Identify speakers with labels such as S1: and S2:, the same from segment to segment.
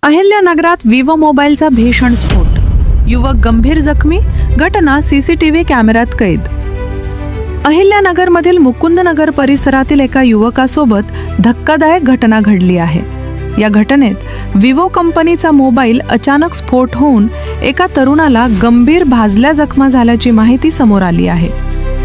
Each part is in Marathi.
S1: अहिल्यानगरात विवो मोबाईलचा भीषण स्फोट, युवक गंभीर जखमी, घटना सीसीटीव्ही कॅमेऱ्यात कैद। अहिल्यानगरमधील मुकुंदनगर परिसरातील एका युवकासोबत धक्कादायक घटना घडली आहे। या घटनेत विवो कंपनीचा मोबाईल अचानक स्फोट होऊन एका तरुणाला गंभीर भाजल्या जखमा झाल्याची माहिती समोर आली आहे।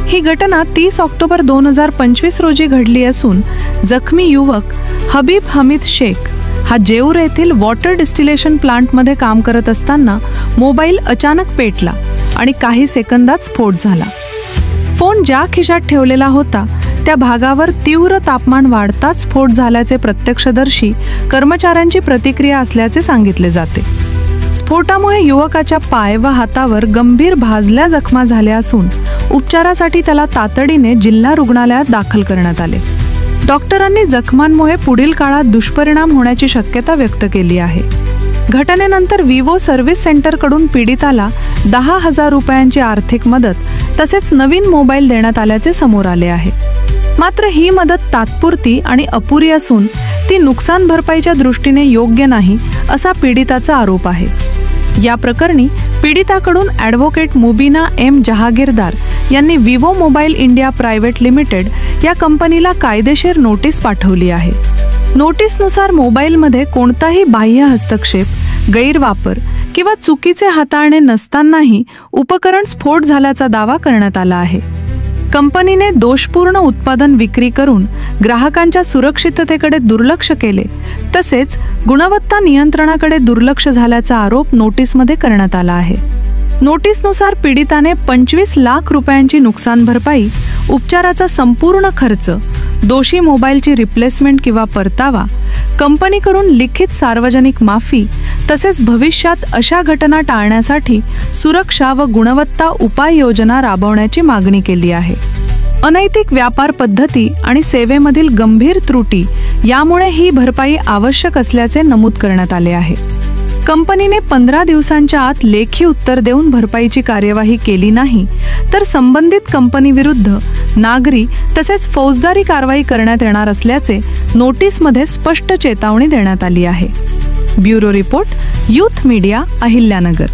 S1: ही घटना 30 ऑक्टोबर 2025 रोजी घडली असून जखमी युवक हबीब हमीद शेख हा जेऊर येथील वॉटर डिस्टिलेशन प्लांटमध्ये काम करत असताना मोबाईल अचानक पेटला आणि काही सेकंदात स्फोट झाला। फोन ज्या खिशात ठेवलेला होता त्या भागावर तीव्र तापमान वाढताच स्फोट झाल्याचे प्रत्यक्षदर्शी कर्मचाऱ्यांची प्रतिक्रिया असल्याचे सांगितले जाते। स्फोटामुळे युवकाच्या पाय व हातावर गंभीर भाजल्या जखमा झाल्या असून उपचारासाठी त्याला तातडीने जिल्हा रुग्णालयात दाखल करण्यात आले। डॉक्टरांनी जखमांमुळे पुढील काळात दुष्परिणाम होण्याची शक्यता व्यक्त केली आहे। घटनेनंतर विवो सर्व्हिस सेंटरकडून पीडिताला 10,000 रुपयांची आर्थिक मदत तसेच नवीन मोबाईल देण्यात आल्याचे समोर आले आहे। मात्र ही मदत तात्पुरती आणि अपुरी असून ती नुकसान भरपाईच्या दृष्टीने योग्य नाही असा पीडिताचा आरोप आहे। या प्रकरणी पीडिताकडून ॲडव्होकेट मुबीना एम जहागीरदार यांनी Vivo mobile India private limited या कंपनीला कायदेशीर नोटीस पाठवली आहे। नोटीसनुसार मोबाईलमध्ये कोणताही बाह्य हस्तक्षेप, गैरवापर किंवा चुकीचे हाताळणे नसतानाही उपकरण स्फोट झाल्याचा दावा करण्यात आला आहे। कंपनीने दोषपूर्ण उत्पादन विक्री करून ग्राहकांच्या सुरक्षिततेकडे दुर्लक्ष केले तसेच गुणवत्ता नियंत्रणाकडे दुर्लक्ष झाल्याचा आरोप नोटीसमध्ये करण्यात आला आहे। नोटीसनुसार पीडिताने 25 लाख रुपयांची नुकसान भरपाई, उपचाराचा संपूर्ण खर्च, दोषी मोबाईलची रिप्लेसमेंट किंवा परतावा, कंपनीकडून लिखित सार्वजनिक माफी तसेच भविष्यात अशा घटना टाळण्यासाठी सुरक्षा व गुणवत्ता उपाययोजना राबवण्याची मागणी केली आहे। अनैतिक व्यापार पद्धती आणि सेवेमधील गंभीर त्रुटी यामुळे ही भरपाई आवश्यक असल्याचे नमूद करण्यात आले आहे। कंपनीने 15 दिवसांच्या आत लेखी उत्तर देऊन भरपाईची कार्यवाही केली नाही तर संबंधित कंपनीविरुद्ध नागरी तसेच फौजदारी कारवाई करण्यात येणार असल्याचे नोटीसमध्ये स्पष्ट चेतावणी देण्यात आली आहे। Bureau report, youth media, Ahilyanagar.